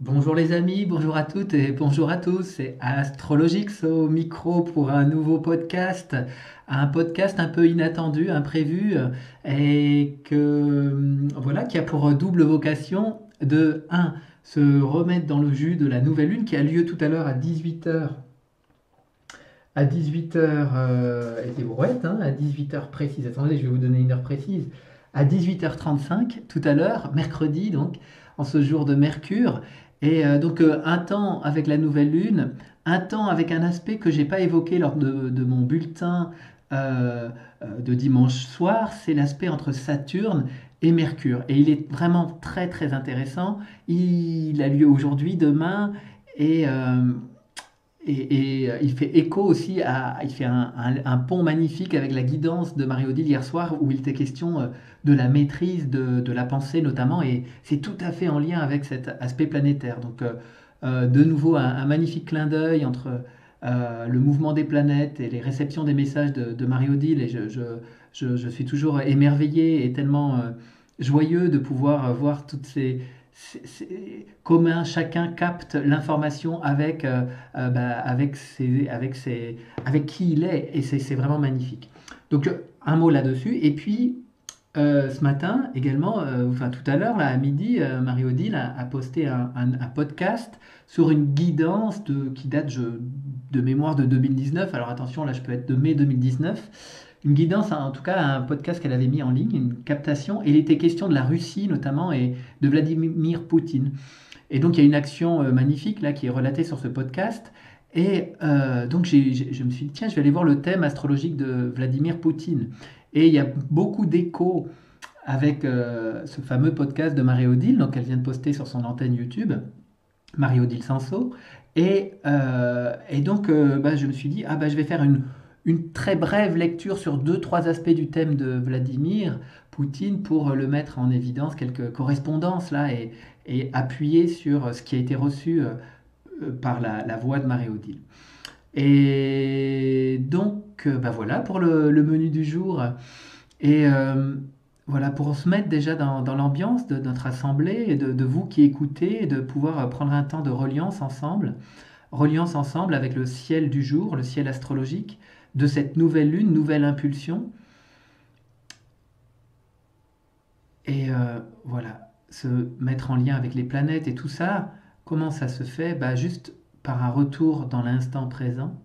Bonjour les amis, bonjour à toutes et bonjour à tous. C'est Astrologix au micro pour un podcast un peu inattendu, imprévu, et voilà, qui a pour double vocation de un, se remettre dans le jus de la nouvelle lune qui a lieu tout à l'heure à 18 heures. À 18 heures, et des brouettes, hein, à 18 heures précise. Attendez, je vais vous donner une heure précise. À 18h35, tout à l'heure, mercredi, donc, en ce jour de Mercure. Et un temps avec la nouvelle lune, un temps avec un aspect que j'ai pas évoqué lors de mon bulletin de dimanche soir, c'est l'aspect entre Saturne et Mercure. Et il est vraiment très très intéressant. Il a lieu aujourd'hui, demain, et, euh, il fait écho aussi il fait un pont magnifique avec la guidance de Mario Odile hier soir où il était question de la maîtrise de la pensée notamment et c'est tout à fait en lien avec cet aspect planétaire. De nouveau un magnifique clin d'œil entre le mouvement des planètes et les réceptions des messages de Mario Odile et je suis toujours émerveillé et tellement joyeux de pouvoir voir toutes commun, chacun capte l'information avec qui il est, et c'est vraiment magnifique. Donc un mot là-dessus, et puis ce matin également, enfin tout à l'heure, là, à midi, Marie-Odile a posté un podcast sur une guidance qui date de mémoire de 2019. Alors attention, là je peux être de mai 2019. Une guidance, en tout cas un podcast qu'elle avait mis en ligne, une captation, et il était question de la Russie notamment et de Vladimir Poutine. Et donc il y a une action magnifique là qui est relatée sur ce podcast. Et je me suis dit, tiens, je vais aller voir le thème astrologique de Vladimir Poutine. Et il y a beaucoup d'échos avec ce fameux podcast de Marie-Odile, donc elle vient de poster sur son antenne YouTube, Marie-Odile Sanso. Je me suis dit, ah bah, je vais faire une très brève lecture sur deux, trois aspects du thème de Vladimir Poutine pour le mettre en évidence, quelques correspondances là, et appuyer sur ce qui a été reçu par la voix de Marie-Odile. Et voilà pour le menu du jour. Et voilà, pour se mettre déjà dans l'ambiance de notre assemblée et de vous qui écoutez, et de pouvoir prendre un temps de reliance ensemble avec le ciel du jour, le ciel astrologique, de cette nouvelle lune, nouvelle impulsion. Et voilà, se mettre en lien avec les planètes et tout ça, comment ça se fait? Bah, juste par un retour dans l'instant présent,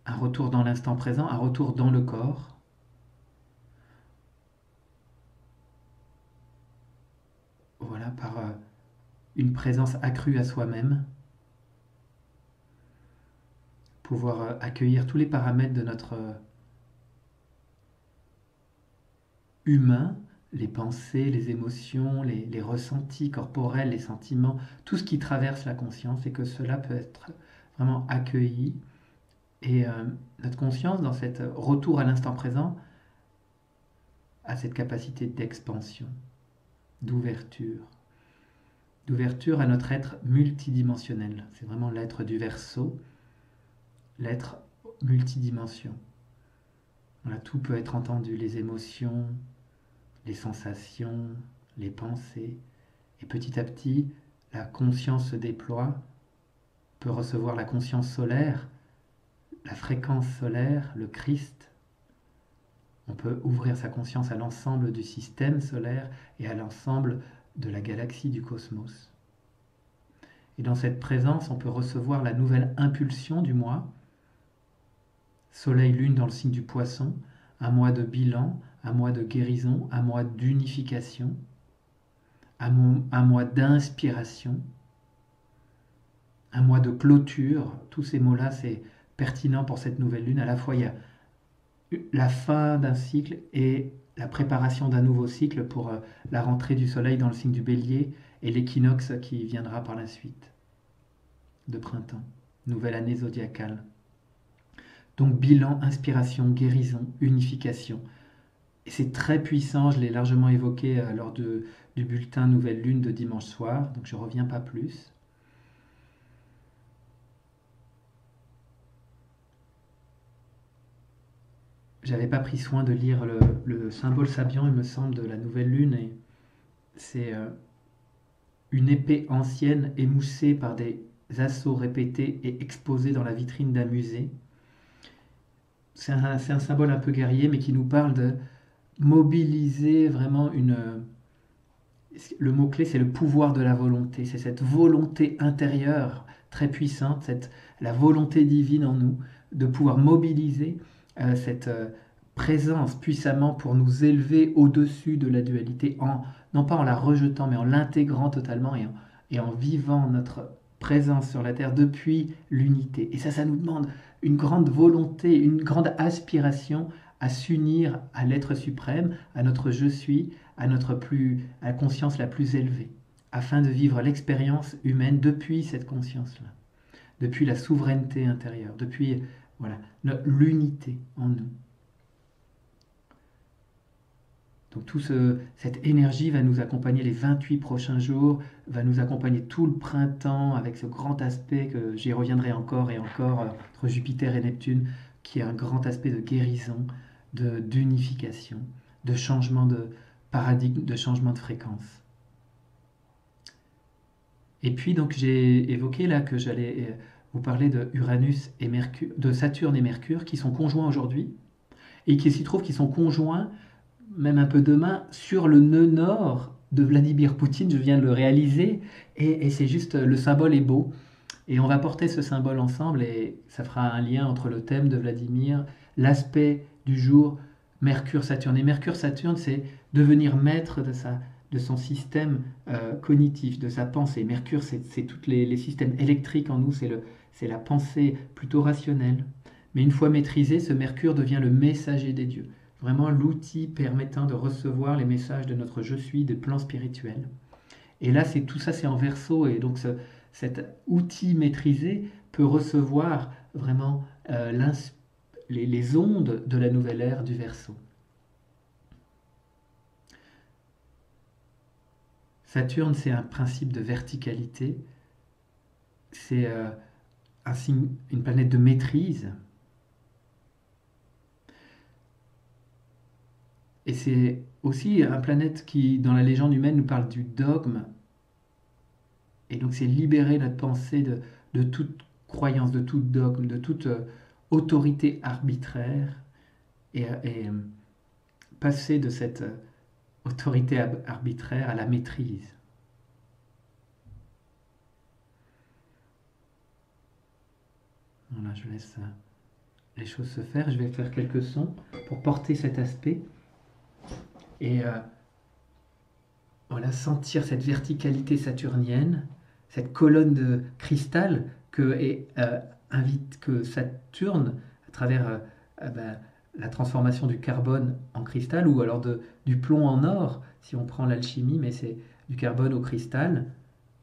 un retour dans l'instant présent, un retour dans le corps, voilà, par une présence accrue à soi-même, pouvoir accueillir tous les paramètres de notre humain, les pensées, les émotions, les ressentis corporels, les sentiments, tout ce qui traverse la conscience et que cela peut être vraiment accueilli. Et notre conscience, dans cette retour à l'instant présent, a cette capacité d'expansion, d'ouverture, d'ouverture à notre être multidimensionnel. C'est vraiment l'être du Verseau, l'être multidimension. Voilà, tout peut être entendu, les émotions, les sensations, les pensées. Et petit à petit, la conscience se déploie, peut recevoir la conscience solaire, la fréquence solaire, le Christ. On peut ouvrir sa conscience à l'ensemble du système solaire et à l'ensemble de la galaxie du cosmos. Et dans cette présence, on peut recevoir la nouvelle impulsion du mois, Soleil-Lune dans le signe du Poisson, un mois de bilan, un mois de guérison, un mois d'unification, un mois d'inspiration, un mois de clôture. Tous ces mots-là, c'est pertinent pour cette nouvelle lune. À la fois, il y a la fin d'un cycle et la préparation d'un nouveau cycle pour la rentrée du soleil dans le signe du bélier et l'équinoxe qui viendra par la suite de printemps, nouvelle année zodiacale. Donc bilan, inspiration, guérison, unification. Et c'est très puissant, je l'ai largement évoqué du bulletin Nouvelle Lune de dimanche soir, donc je ne reviens pas plus. J'avais pas pris soin de lire le symbole sabian, il me semble, de la Nouvelle Lune, et c'est une épée ancienne émoussée par des assauts répétés et exposée dans la vitrine d'un musée. C'est un symbole un peu guerrier, mais qui nous parle de mobiliser vraiment une... Le mot-clé, c'est le pouvoir de la volonté. C'est cette volonté intérieure très puissante, la volonté divine en nous, de pouvoir mobiliser cette présence puissamment pour nous élever au-dessus de la dualité, non pas en la rejetant, mais en l'intégrant totalement et en vivant notre présence sur la terre depuis l'unité. Et ça nous demande une grande volonté, une grande aspiration à s'unir à l'être suprême, à notre je suis, à la conscience la plus élevée, afin de vivre l'expérience humaine depuis cette conscience-là, depuis la souveraineté intérieure, depuis voilà, l'unité en nous. Donc cette énergie va nous accompagner les 28 prochains jours, va nous accompagner tout le printemps avec ce grand aspect que j'y reviendrai encore et encore entre Jupiter et Neptune, qui est un grand aspect de guérison, d'unification, de changement de paradigme, de changement de fréquence. Et puis donc j'ai évoqué là que j'allais vous parler de Uranus et Mercure, de Saturne et Mercure qui sont conjoints aujourd'hui et qui s'y trouvent qui sont conjoints même un peu demain, sur le nœud nord de Vladimir Poutine. Je viens de le réaliser et c'est juste, le symbole est beau. Et on va porter ce symbole ensemble et ça fera un lien entre le thème de Vladimir, l'aspect du jour, Mercure-Saturne. Et Mercure-Saturne, c'est devenir maître de son système cognitif, de sa pensée. Mercure, c'est tous les systèmes électriques en nous, c'est la pensée plutôt rationnelle. Mais une fois maîtrisé, ce Mercure devient le messager des dieux. Vraiment l'outil permettant de recevoir les messages de notre je suis, des plans spirituels. Et là, tout ça, c'est en Verseau, et donc cet outil maîtrisé peut recevoir vraiment les ondes de la nouvelle ère du Verseau. Saturne, c'est un principe de verticalité, c'est une planète de maîtrise. Et c'est aussi une planète qui, dans la légende humaine, nous parle du dogme. Et donc c'est libérer notre pensée de toute croyance, de tout dogme, de toute autorité arbitraire et passer de cette autorité arbitraire à la maîtrise. Voilà, je laisse les choses se faire. Je vais faire quelques sons pour porter cet aspect. Et voilà, sentir cette verticalité saturnienne, cette colonne de cristal invite que Saturne, à travers la transformation du carbone en cristal, ou alors du plomb en or, si on prend l'alchimie, mais c'est du carbone au cristal,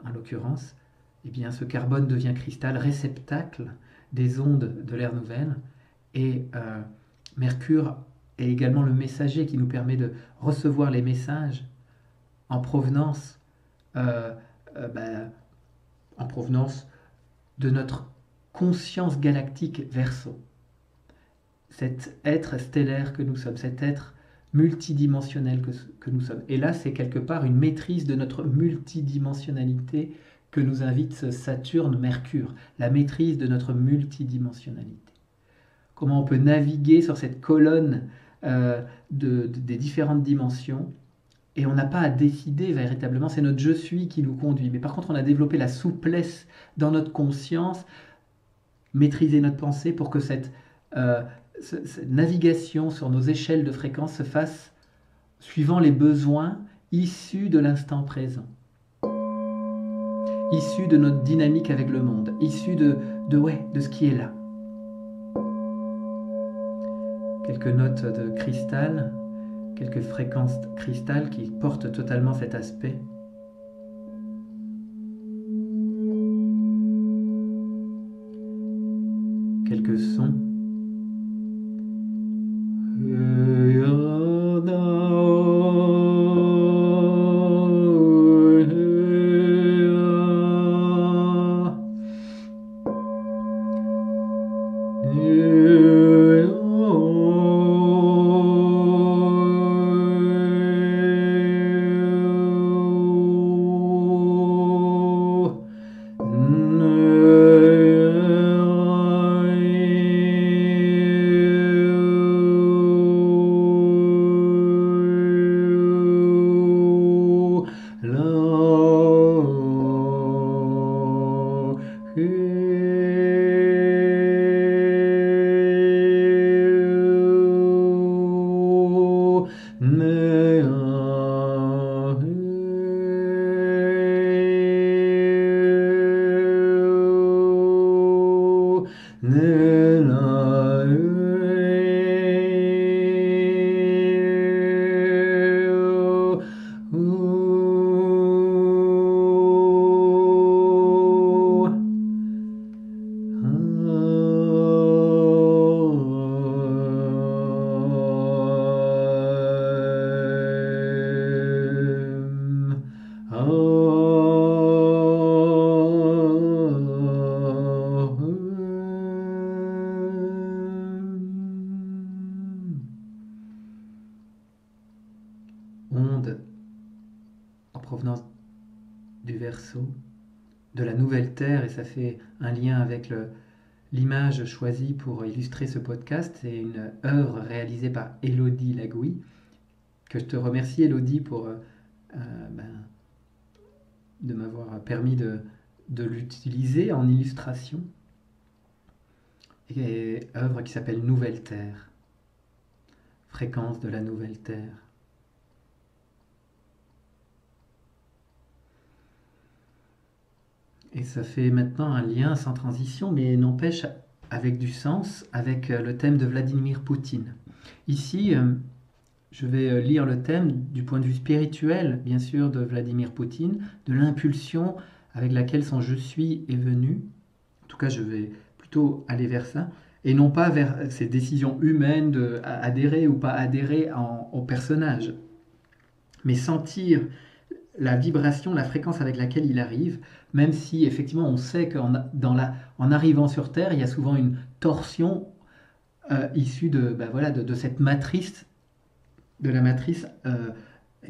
en l'occurrence, eh bien ce carbone devient cristal, réceptacle des ondes de l'ère nouvelle, et Mercure est également le messager qui nous permet de recevoir les messages en provenance, en provenance de notre conscience galactique Verseau. Cet être stellaire que nous sommes, cet être multidimensionnel que nous sommes. Et là, c'est quelque part une maîtrise de notre multidimensionnalité que nous invite Saturne-Mercure, la maîtrise de notre multidimensionnalité. Comment on peut naviguer sur cette colonne des différentes dimensions, et on n'a pas à décider véritablement, c'est notre je suis qui nous conduit. Mais par contre, on a développé la souplesse dans notre conscience, maîtriser notre pensée pour que cette navigation sur nos échelles de fréquence se fasse suivant les besoins issus de l'instant présent, issus de notre dynamique avec le monde, issus de ce qui est là. Quelques notes de cristal, quelques fréquences cristal qui portent totalement cet aspect. Quelques sons. Onde en provenance du Verseau, de la nouvelle Terre, et ça fait un lien avec l'image choisie pour illustrer ce podcast. C'est une œuvre réalisée par Élodie Lagouy, que je te remercie Élodie pour de m'avoir permis de l'utiliser en illustration. Et œuvre qui s'appelle Nouvelle Terre, fréquence de la Nouvelle Terre. Et ça fait maintenant un lien sans transition, mais n'empêche avec du sens, avec le thème de Vladimir Poutine. Ici, je vais lire le thème du point de vue spirituel, bien sûr, de Vladimir Poutine, de l'impulsion avec laquelle son je suis est venu. En tout cas, je vais plutôt aller vers ça, et non pas vers ces décisions humaines de adhérer ou pas adhérer au personnage, mais sentir la vibration, la fréquence avec laquelle il arrive, même si effectivement on sait en arrivant sur Terre, il y a souvent une torsion issue de cette matrice, de la matrice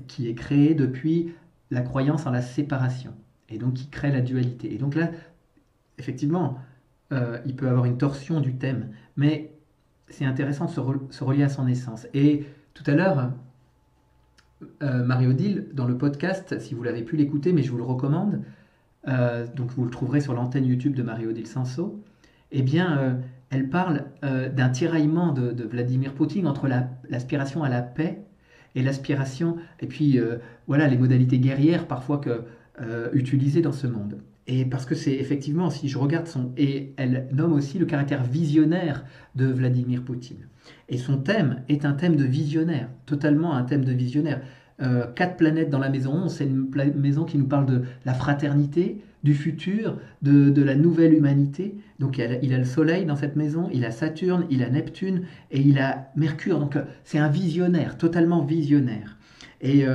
qui est créée depuis la croyance en la séparation, et donc qui crée la dualité. Et donc là, effectivement, il peut avoir une torsion du thème, mais c'est intéressant de se relier à son essence. Et tout à l'heure, Marie-Odile, dans le podcast, si vous l'avez pu l'écouter, mais je vous le recommande, donc vous le trouverez sur l'antenne YouTube de Marie-Odile Sanso, eh bien, elle parle d'un tiraillement de Vladimir Poutine entre l'aspiration à la paix et l'aspiration, et puis voilà, les modalités guerrières parfois utilisées dans ce monde. Et parce que c'est effectivement, si je regarde et elle nomme aussi le caractère visionnaire de Vladimir Poutine. Et son thème est un thème de visionnaire, totalement un thème de visionnaire. 4 planètes dans la maison 11, c'est une maison qui nous parle de la fraternité, du futur, de la nouvelle humanité. Donc il a le Soleil dans cette maison, il a Saturne, il a Neptune et il a Mercure. Donc c'est un visionnaire, totalement visionnaire. Et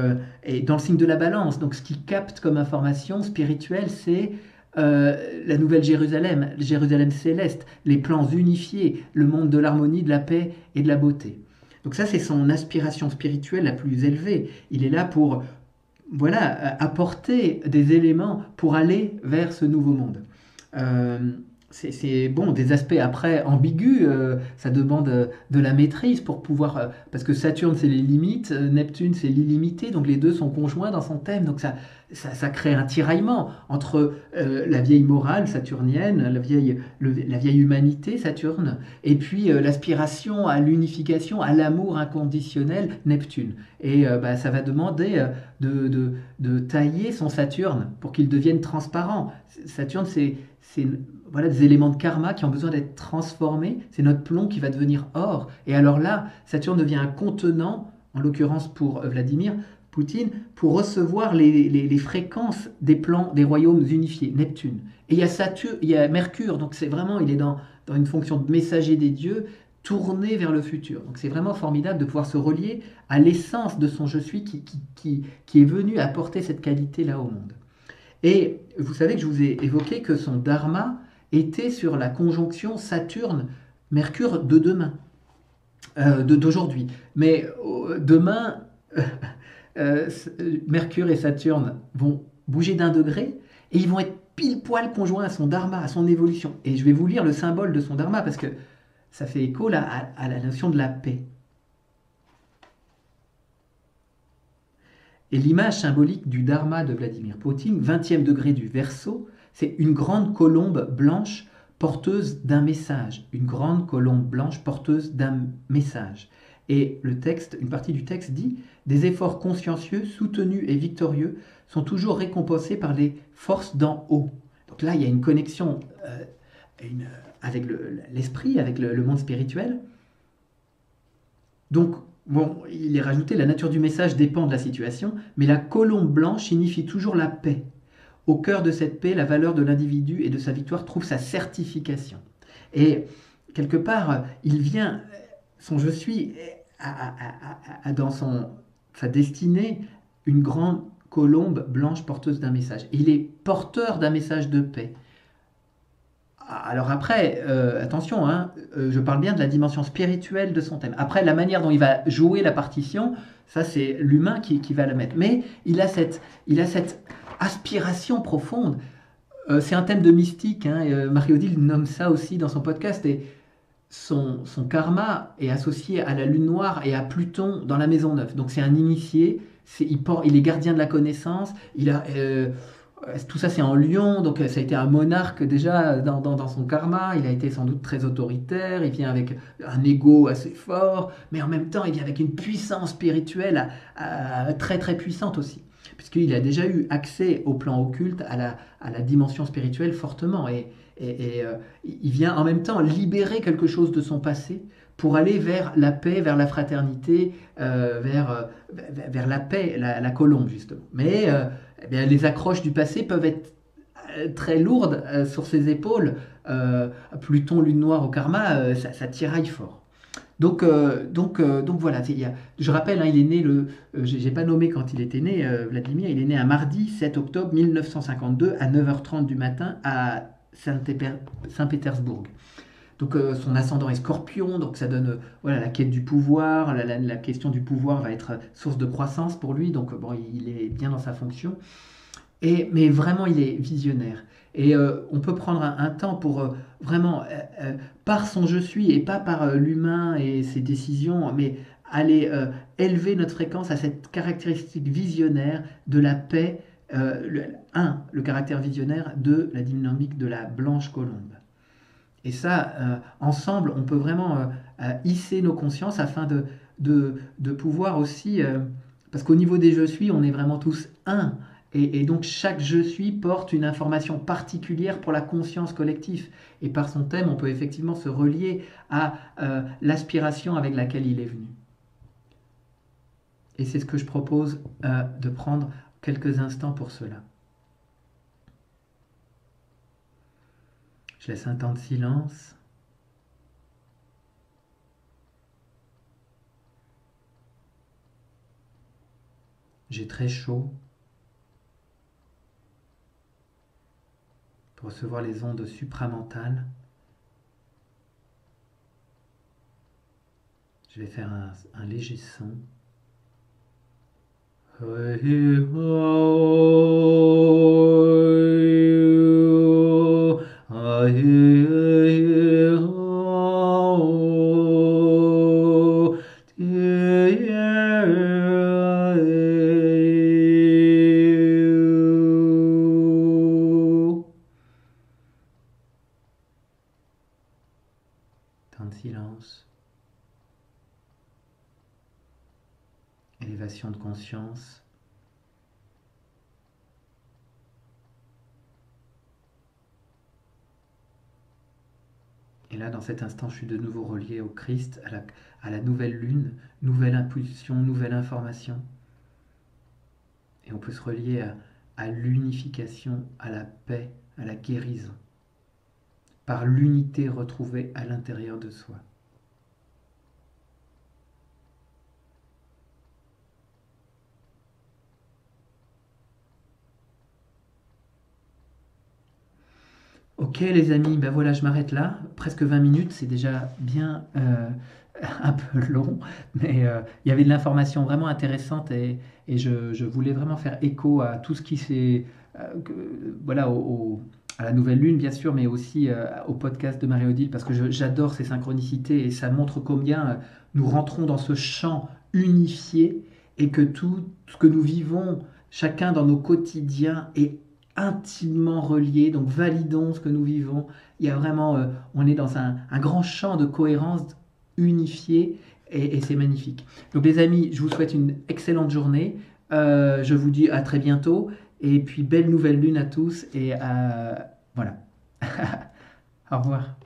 dans le signe de la balance, donc ce qui capte comme information spirituelle, c'est la nouvelle Jérusalem, Jérusalem céleste, les plans unifiés, le monde de l'harmonie, de la paix et de la beauté. Donc ça, c'est son aspiration spirituelle la plus élevée. Il est là pour apporter des éléments pour aller vers ce nouveau monde. C'est bon, des aspects après ambigus, ça demande de la maîtrise pour pouvoir, parce que Saturne c'est les limites, Neptune c'est l'illimité, donc les deux sont conjoints dans son thème, donc ça crée un tiraillement entre la vieille morale saturnienne, la vieille humanité Saturne, et puis l'aspiration à l'unification, à l'amour inconditionnel Neptune. Et ça va demander de tailler son Saturne pour qu'il devienne transparent. Saturne c'est des éléments de karma qui ont besoin d'être transformés. C'est notre plomb qui va devenir or. Et alors là, Saturne devient un contenant, en l'occurrence pour Vladimir Poutine, pour recevoir les fréquences des plans des royaumes unifiés, Neptune. Et il y a Mercure, donc c'est vraiment, il est dans une fonction de messager des dieux, tourné vers le futur. Donc c'est vraiment formidable de pouvoir se relier à l'essence de son je suis qui est venu apporter cette qualité-là au monde. Et vous savez que je vous ai évoqué que son dharma était sur la conjonction Saturne-Mercure de demain, d'aujourd'hui. Mais demain, Mercure et Saturne vont bouger d'1 degré et ils vont être pile poil conjoints à son dharma, à son évolution. Et je vais vous lire le symbole de son dharma parce que ça fait écho là à la notion de la paix. Et l'image symbolique du dharma de Vladimir Poutine, 20e degré du Verseau, c'est une grande colombe blanche porteuse d'un message. Une grande colombe blanche porteuse d'un message. Et le texte, une partie du texte dit « Des efforts consciencieux, soutenus et victorieux sont toujours récompensés par les forces d'en haut. » Donc là, il y a une connexion avec l'esprit, avec le monde spirituel. Donc, bon, il est rajouté, la nature du message dépend de la situation, mais la colombe blanche signifie toujours la paix. Au cœur de cette paix, la valeur de l'individu et de sa victoire trouve sa certification. Et quelque part, il vient, son je suis, dans sa destinée, une grande colombe blanche porteuse d'un message. Il est porteur d'un message de paix. Alors après, attention, hein, je parle bien de la dimension spirituelle de son thème. Après, la manière dont il va jouer la partition, ça c'est l'humain qui va la mettre. Mais il a cette aspiration profonde. C'est un thème de mystique, hein, Marie-Odile nomme ça aussi dans son podcast. Et son karma est associé à la lune noire et à Pluton dans la maison 9. Donc c'est un initié, il est gardien de la connaissance, tout ça c'est en Lion, donc ça a été un monarque déjà dans son karma, il a été sans doute très autoritaire, il vient avec un ego assez fort, mais en même temps il vient avec une puissance spirituelle très très puissante aussi, puisqu'il a déjà eu accès au plan occulte, à la dimension spirituelle fortement, et il vient en même temps libérer quelque chose de son passé pour aller vers la paix, vers la fraternité, vers la paix, la colombe justement. Mais eh bien, les accroches du passé peuvent être très lourdes sur ses épaules. Pluton, lune noire au karma, ça tiraille fort. Donc voilà, je rappelle, hein, il est né j'ai pas nommé quand il était né, Vladimir, il est né un mardi 7 octobre 1952 à 9h30 du matin à Saint-Pétersbourg. Donc son ascendant est Scorpion, donc ça donne voilà, la quête du pouvoir, la question du pouvoir va être source de croissance pour lui, donc bon, il est bien dans sa fonction. Mais vraiment, il est visionnaire. Et on peut prendre un temps pour vraiment, par son je suis et pas par l'humain et ses décisions, mais aller élever notre fréquence à cette caractéristique visionnaire de la paix, le caractère visionnaire, de la dynamique de la blanche colombe. Et ça, ensemble, on peut vraiment hisser nos consciences afin de pouvoir aussi, parce qu'au niveau des je suis, on est vraiment tous un. Et donc chaque je suis porte une information particulière pour la conscience collective. Et par son thème, on peut effectivement se relier à l'aspiration avec laquelle il est venu. Et c'est ce que je propose de prendre quelques instants pour cela. Je laisse un temps de silence. J'ai très chaud. Pour recevoir les ondes supramentales. Je vais faire un léger son. Temps de silence. Élévation de conscience. Et là, dans cet instant, je suis de nouveau relié au Christ, à la nouvelle lune, nouvelle impulsion, nouvelle information. Et on peut se relier à l'unification, à la paix, à la guérison, par l'unité retrouvée à l'intérieur de soi. Ok les amis, ben voilà, je m'arrête là. Presque 20 minutes, c'est déjà bien un peu long, mais il y avait de l'information vraiment intéressante et je voulais vraiment faire écho à tout ce qui s'est... voilà, à la nouvelle lune bien sûr, mais aussi au podcast de Marie-Odile, parce que j'adore ces synchronicités et ça montre combien nous rentrons dans ce champ unifié et que tout ce que nous vivons, chacun dans nos quotidiens, est intimement relié, donc validons ce que nous vivons. Il y a vraiment, on est dans un grand champ de cohérence unifié et c'est magnifique. Donc les amis, je vous souhaite une excellente journée. Je vous dis à très bientôt et puis belle nouvelle lune à tous et voilà. Au revoir.